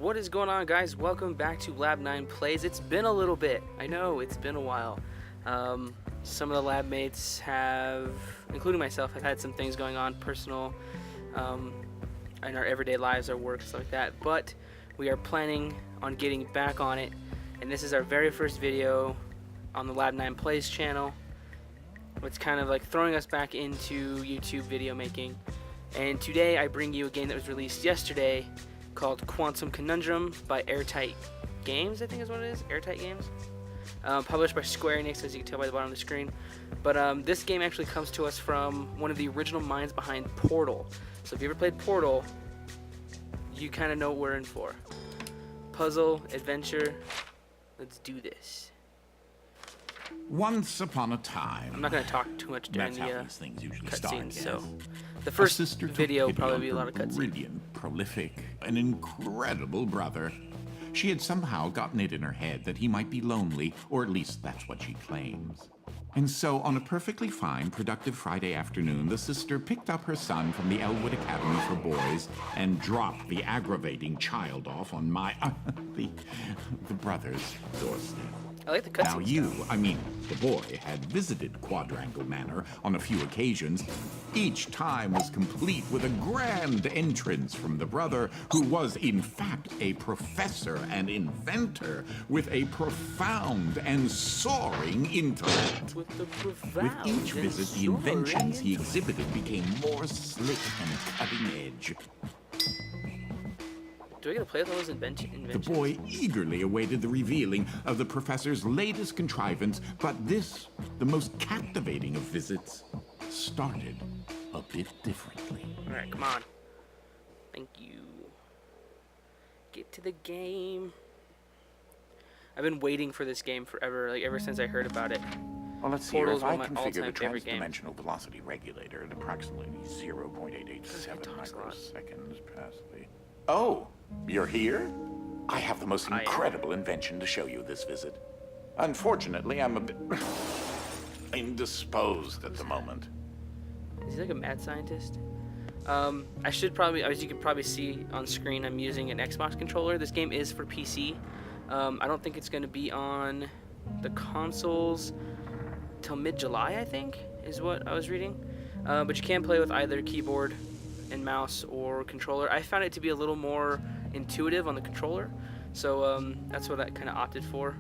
What is going on, guys? Welcome back to Lab 9 Plays. It's been a little bit. I know, it's been a while. Some of the lab mates have, including myself, have had some things going on, personal, in our everyday lives, our work, stuff like that. But we are planning on getting back on it, and this is our very first video on the Lab 9 Plays channel. It's kind of like throwing us back into YouTube video making. And today I bring you a game that was released yesterday called Quantum Conundrum by Airtight Games, I think is what it is. Airtight Games. Published by Square Enix, as you can tell by the bottom of the screen. But this game actually comes to us from one of the original minds behind Portal. So if you ever played Portal, you kind of know what we're in for. Puzzle, adventure. Let's do this. Once upon a time. I'm not going to talk too much during the cutscenes, so the first video will probably be a lot of cutscenes. Brilliant, prolific, an incredible brother. She had somehow gotten it in her head that he might be lonely, or at least that's what she claims. And so, on a perfectly fine, productive Friday afternoon, the sister picked up her son from the Elwood Academy for Boys and dropped the aggravating child off on the brother's doorstep. I like the cutscenes. Now the boy, had visited Quadrangle Manor on a few occasions. Each time was complete with a grand entrance from the brother, who was in fact a professor and inventor with a profound and soaring intellect. With each visit, the inventions he exhibited became more slick and cutting edge. Do I get to play with all those inventions? The boy eagerly awaited the revealing of the professor's latest contrivance, but this, the most captivating of visits, started a bit differently. Alright, come on. Thank you. Get to the game. I've been waiting for this game forever, like ever since I heard about it. Well, let's see here. Portal's If I one of my configure the all-time favorite games. trans-dimensional velocity regulator at approximately 0.887 microseconds past the... Oh, you're here? I have the most incredible invention to show you this visit. Unfortunately, I'm a bit indisposed at the moment. Is he like a mad scientist? I should probably, as you can probably see on screen, I'm using an Xbox controller. This game is for PC. I don't think it's going to be on the consoles till mid-July, I think, is what I was reading. But you can play with either keyboard and mouse or controller. I found it to be a little more intuitive on the controller, so that's what I kind of opted for.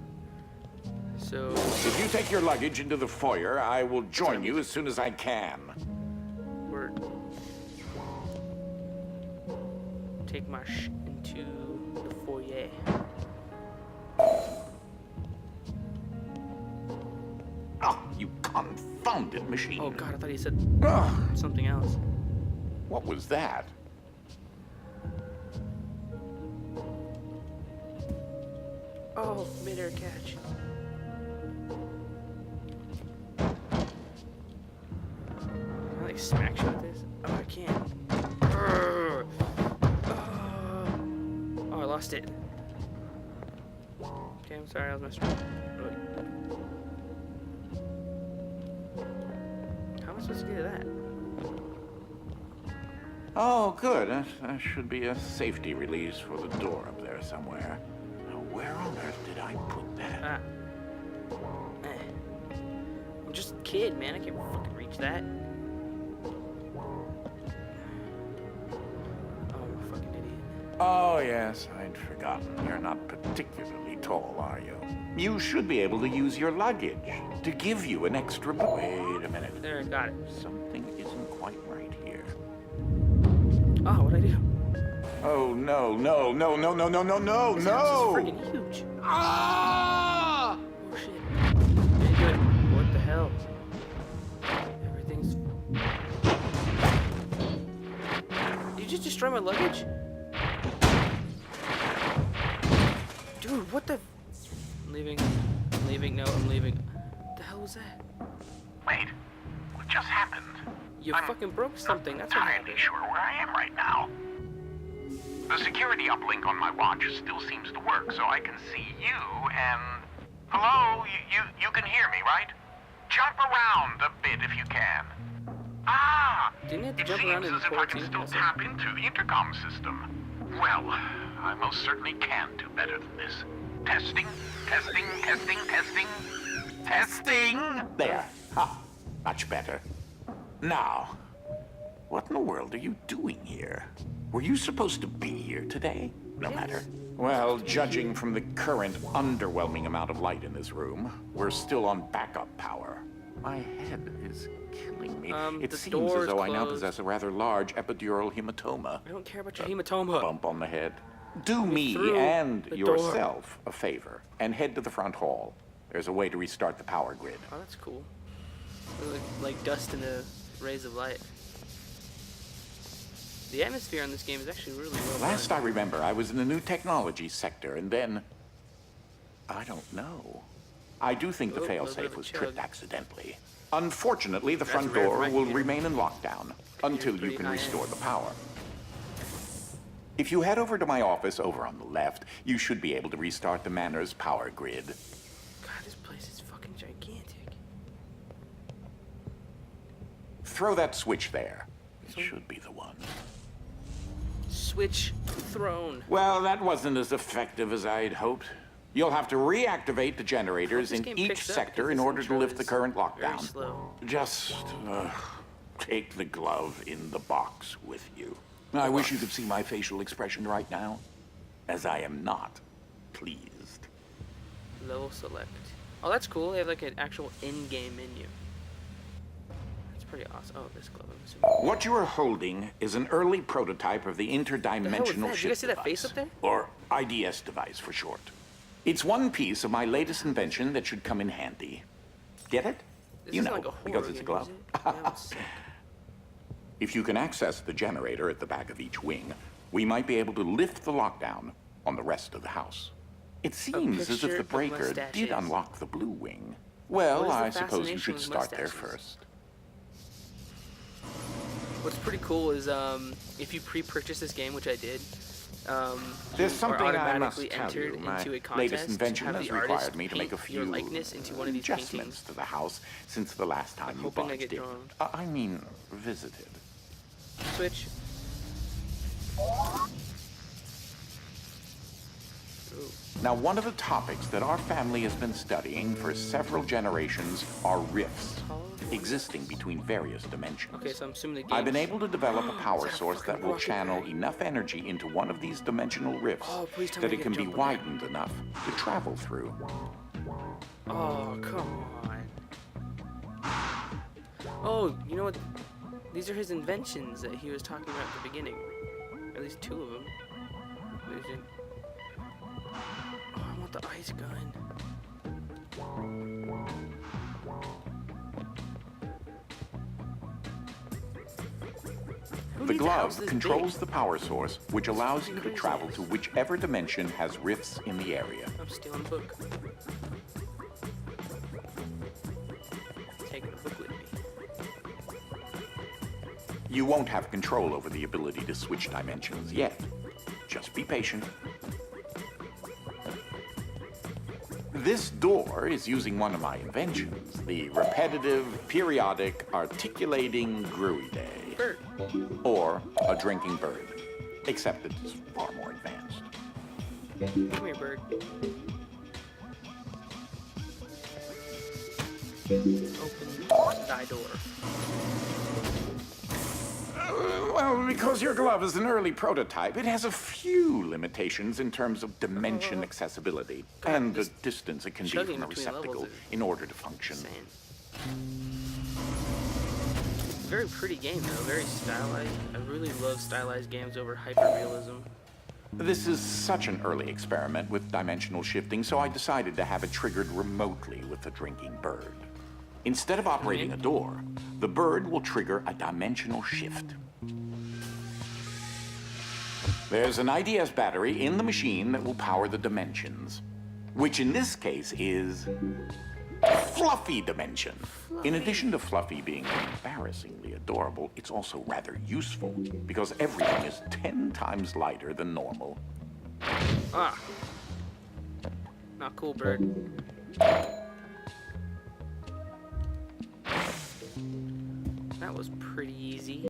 So if you take your luggage into the foyer, I will join you as soon as I can. Word. Take my into the foyer. Oh, you confounded machine. Oh god, I thought he said something else. What was that? Oh, mid-air catch. Can I like smack you with this? Oh, I can't. Oh, I lost it. Okay, I'm sorry, I was messing around. How am I supposed to get to that? Oh, good. That should be a safety release for the door up there somewhere. Now, where on earth did I put that? I'm just a kid, man. I can't fucking reach that. Oh, I'm a fucking idiot. Oh, yes, I'd forgotten. You're not particularly tall, are you? You should be able to use your luggage to give you an extra... Wait a minute. There, I got it. Something isn't quite right here. Oh, what'd I do? Oh, no, no, no, no, no, no, no, no, This no! house is freaking huge. Ah! Oh, shit. Didn't do it. What the hell? Everything's... Did you just destroy my luggage? Dude, what the... I'm leaving. I'm leaving. No, I'm leaving. What the hell was that? Wait, what just happened? You fucking broke something. That's what I'm not happened. entirely sure where I am right now. The security uplink on my watch still seems to work, so I can see you and... Hello? You can hear me, right? Jump around a bit if you can. Ah! Didn't you have to It jump around seems in as if I can 14? still tap into the intercom system. Well, I most certainly can do better than this. Testing, testing, testing, testing, testing! There. Ha! Much better. Now, what in the world are you doing here? Were you supposed to be here today? No matter. Well, judging from the current underwhelming amount of light in this room, we're still on backup power. My head is killing me. It the seems door's as though I now closed. possess a rather large epidural hematoma. I don't care about your hematoma. Bump on the head. Do me through and the door. yourself a favor and head to the front hall. There's a way to restart the power grid. Oh, that's cool. Like dust in the rays of light. The atmosphere on this game is actually really well done. Last I remember, I was in the new technology sector, and then... I don't know. I do think the Oh, a little bit failsafe of a was chug. tripped accidentally. Unfortunately, the That's front a rare door will Frankie. remain in lockdown until you pretty can high-end. restore the power. If you head over to my office over on the left, you should be able to restart the manor's power grid. God, this place is fucking gigantic. Throw that switch there. It should be the one. Switch throne. Well, that wasn't as effective as I'd hoped. You'll have to reactivate the generators This in game each picks up, sector 'cause in this order to intro lift the is current very lockdown. slow. Just take the glove in the box with you. I wish you could see my facial expression right now, as I am not pleased. Level select. Oh, that's cool. They have like an actual in-game menu. That's pretty awesome. Oh, this glove. I'm assuming. What you are holding is an early prototype of the The hell was interdimensional that? Did you guys shift see that face device, up there? or IDS device for short. It's one piece of my latest invention that should come in handy. Get it? This You isn't know, like a horror because it's a game, glove. is it? That was sick. If you can access the generator at the back of each wing, we might be able to lift the lockdown on the rest of the house. It seems as if picture the of breaker did mustaches. unlock the blue wing. Well, What I is the suppose you fascination should with start there mustaches? first. What's pretty cool is if you pre-purchase this game, which I did, There's you something are I must automatically tell entered you. My into a contest latest to invention have has the artist required me to make a paint your few likeness into one of these adjustments paintings. to the house since the last time you hoping I barged get in. drawn. I mean, visited. Switch. Ooh. Now, one of the topics that our family has been studying for several generations are rifts existing between various dimensions. Okay, so I'm assuming the game. I've been able to develop a power Is that a source that fucking will rocket channel pad? enough energy into one of these dimensional rifts Oh, please tell that me it I can get be jump on that. widened enough to travel through. Oh, come on. Oh, you know what? These are his inventions that he was talking about at the beginning. At least two of them. Oh, I want the ice gun. Who The needs a house glove this controls big? the power source, which allows you to crazy. travel to whichever dimension has rifts in the area. I'm stealing a book. Taking a book with me. You won't have control over the ability to switch dimensions yet. Just be patient. This door is using one of my inventions, the repetitive, periodic, articulating gruidae. Bird. Or a drinking bird, except it's far more advanced. Come here, bird. Open thy door. Well, because your glove is an early prototype, it has a few limitations in terms of dimension accessibility and the this distance it can be chugging from a between levels receptacle is in order to function. Insane. It's a very pretty game, though. Very stylized. I really love stylized games over hyperrealism. This is such an early experiment with dimensional shifting, so I decided to have it triggered remotely with the drinking bird. Instead of operating a door, the bird will trigger a dimensional shift. There's an IDS battery in the machine that will power the dimensions, which in this case is Fluffy Dimension. In addition to Fluffy being embarrassingly adorable, it's also rather useful because everything is 10 times lighter than normal. Ah. Not cool, bird. That was pretty easy.